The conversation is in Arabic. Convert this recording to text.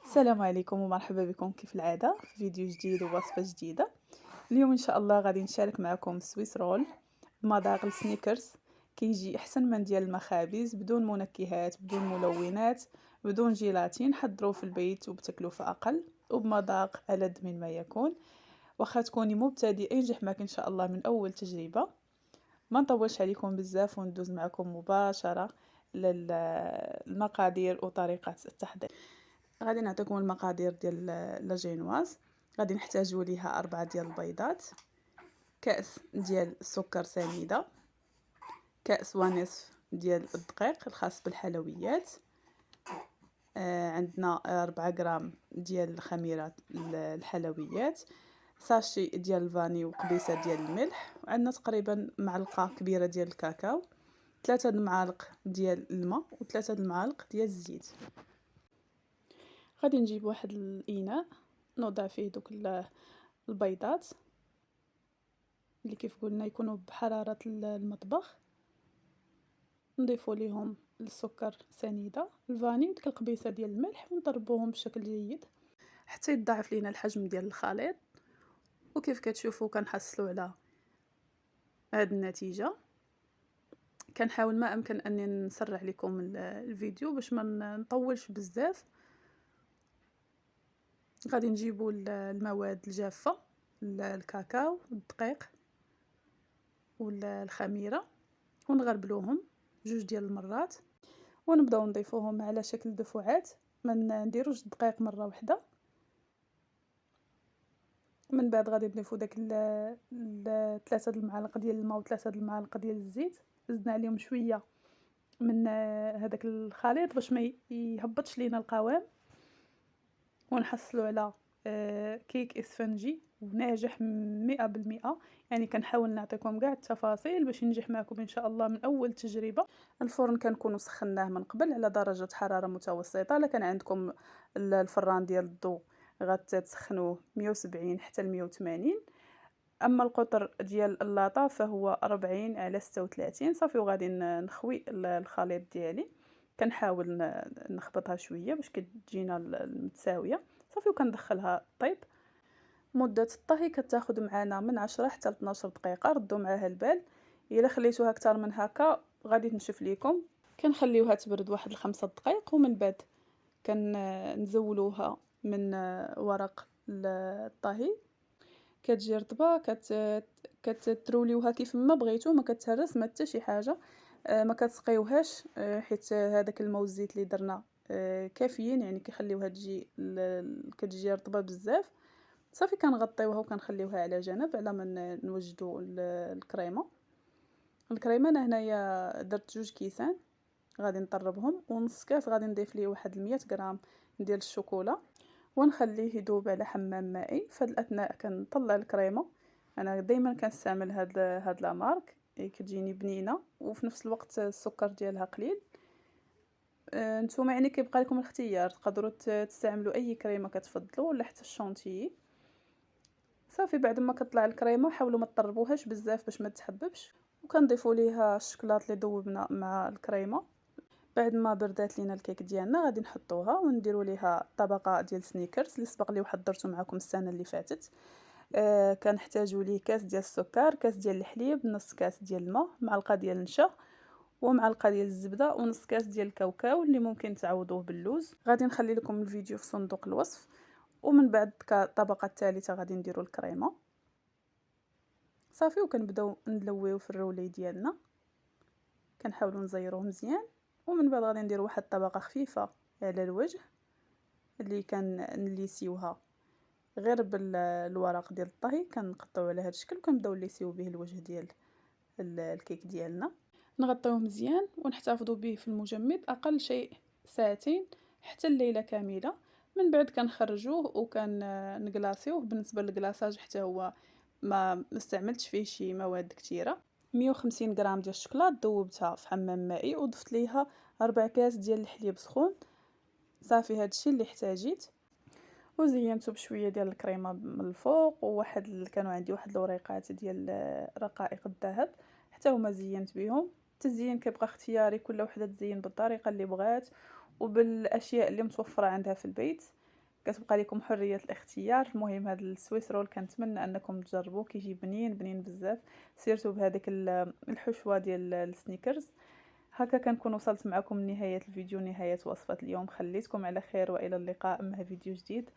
السلام عليكم ومرحبا بكم كيف العادة في فيديو جديد ووصفة جديدة. اليوم ان شاء الله غادي نشارك معكم سويس رول بمذاق السنيكرز. كيجي احسن من ديال المخابز، بدون منكهات، بدون ملونات، بدون جيلاتين. حضروه في البيت وبتكلفة اقل وبمذاق ألذ من ما يكون. واخا تكوني مبتدئ ينجح معك ان شاء الله من اول تجربة. ما نطولش عليكم بزاف وندوز معكم مباشرة للمقادير وطريقة التحضير. غادي نعطيكم المقادير ديال لاجينواز. غادي نحتاجوا ليها 4 ديال البيضات، كأس ديال السكر سنيدة، كأس ونصف ديال الدقيق الخاص بالحلويات، عندنا 4 غرام ديال الخميرة الحلويات، ساشي ديال الفاني وقبيصة ديال الملح، وعندنا تقريبا معلقة كبيرة ديال الكاكاو، 3 المعالق ديال الماء و3 المعالق ديال الزيت. غادي نجيب واحد الاناء نوضع فيه دوك البيضات اللي كيف قلنا يكونوا بحرارة المطبخ، نضيفوا ليهم السكر سنيدة، الفاني وديك القبيصة ديال الملح، ونضربوهم بشكل جيد حتى يتضاعف لينا الحجم ديال الخليط. وكيف كتشوفوا كنحصلوا على هذه النتيجة. كنحاول ما امكن اني نسرع لكم الفيديو باش ما نطولش بزاف. غادي نجيبوا المواد الجافة، الكاكاو، الدقيق والخميرة، ونغربلوهم 2 ديال المرات، ونبداو نضيفوهم على شكل دفعات، ما نديروش الدقيق مره واحده. من بعد غادي نضيفو داك 3 المعالق ديال الماء و3 المعالق ديال الزيت. زدنا عليهم شويه من هذاك الخليط باش ما يهبطش لينا القوام، ونحصلوا على كيك اسفنجي وناجح 100%. يعني كنحاول نعطيكم كاع التفاصيل باش ينجح معكم ان شاء الله من اول تجربه. الفرن كنكونوا سخناه من قبل على درجه حراره متوسطه. الا كان عندكم الفران ديال الضوء غتسخنوه 170 حتى 180. اما القطر ديال اللاطه فهو 40 على 36 صافي. وغادي نخوي الخليط ديالي، كنحاول نخبطها شويه باش كتجينا متساويه صافي. وكندخلها طيب. مده الطهي كتاخذ معنا من 10 حتى 12 دقيقه. ردوا معاها البال، الا خليتوها اكثر من هكا غادي تنشف ليكم. كنخليوها تبرد واحد 5 دقائق، ومن بعد كنزولوها من ورق الطهي. كتجي رطبه، كتروليوها كيف ما بغيتو، ما كتهرس ما حتى شي حاجه. ما كتسقيوهاش حيت هذاك الماء والزيت اللي درنا كافيين، يعني كيخليوها تجي كتجي رطبه بزاف صافي. كنغطيوها وكنخليوها على جنب على ما نوجدوا الكريمه. انا هنايا درت 2 كيسان غادي نطربهم، ونص كاس غادي نضيف ليه واحد 100 غرام ديال الشوكولا، ونخليه يذوب على حمام مائي. في هذا الاثناء كنطلع الكريمه. انا دائما كنستعمل هاد لا مارك، كتجيني بنينه وفي نفس الوقت السكر ديالها قليل. نتوما يعني كيبقى لكم الاختيار، تقدروا تستعملوا اي كريمه كتفضلوا ولا حتى الشونتيي. صافي بعد ما كطلع الكريمه حاولوا ما تطربوهاش بزاف باش ما تحببش. وكنضيفوا ليها الشكلاط اللي ذوبنا مع الكريمه. بعد ما بردات لينا الكيك ديالنا غادي نحطوها ونديروا ليها طبقه ديال سنيكرز اللي سبق لي وحضرته معكم السنه اللي فاتت. كنحتاجوا ليه كاس ديال السكر، كاس ديال الحليب، نص كاس ديال الماء، معلقه ديال النشا، ومعلقه ديال الزبده، ونص كاس ديال الكاوكاو اللي ممكن تعوضوه باللوز. غادي نخلي لكم الفيديو في صندوق الوصف. ومن بعد كطبقه الثالثه غادي نديروا الكريمه صافي. وكنبداو نلويو في الرولي ديالنا، كنحاولوا نزيروه مزيان. ومن بعد غادي ندير واحد الطبقه خفيفه على الوجه اللي نليسيوها غير بالورق ديال الطهي. كنقطعوا على هذا الشكل وكنبداو نليسيو به الوجه ديال الكيك ديالنا. نغطيوه مزيان ونحتفظوا به في المجمد اقل شيء ساعتين حتى الليله كامله. من بعد كنخرجوه نكلاصيوه. بالنسبه للكلاصاج حتى هو ما استعملتش فيه شي مواد كثيره. 150 غرام ديال الشوكولاط ذوبتها في حمام مائي، وضفت ليها 4 كاس ديال الحليب سخون صافي. هادشي اللي احتاجيت. وزينته بشويه ديال الكريمه من الفوق، كانوا عندي واحد الوريقات ديال رقائق الذهب حتى هما زينت بهم. التزيين كيبقى اختياري، كل وحده تزين بالطريقه اللي بغات وبالاشياء اللي متوفره عندها في البيت. كتبقى لكم حرية الاختيار. المهم هاد السويس رول كنتمنى أنكم تجربوه، كيجي بنين بنين بزاف، سيرتو بهاديك الحشوة ديال السنيكرز. هكا كنكون وصلت معكم لنهاية الفيديو، نهاية وصفة اليوم. خليتكم على خير وإلى اللقاء مع فيديو جديد.